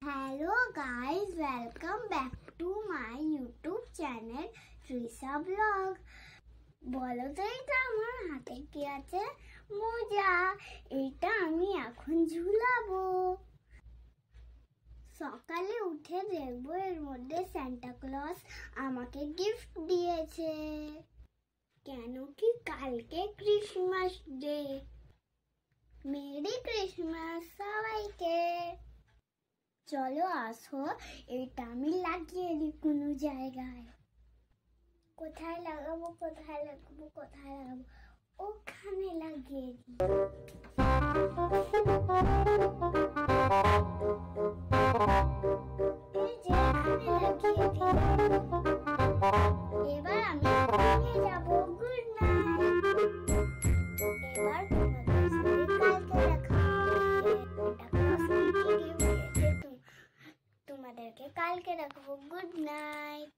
Hello guys, welcome back to my YouTube channel Trisha Vlog. বলো তো এটা আমার হাতে কি আছে? মোজা। এটা আমি এখন ঝুলাবো। সকালে উঠে দেখবো এর মধ্যে সান্টা ক্লজ আমাকে গিফট দিয়েছে। কেন কি কালকে ক্রিসমাস ডে। মেরি ক্রিসমাস সবাইকে। চলো আসো, এটা আমি লাগিয়ে দিই কোনো জায়গায়। কোথায় লাগাবো ওখানে লাগিয়ে দিই। এই যে এখানে লাগিয়ে দিলাম। এবার আমি ঘুমিয়ে যাবো। Good night. এবার তোমাদেরকে কালকে রাখবো। Good night.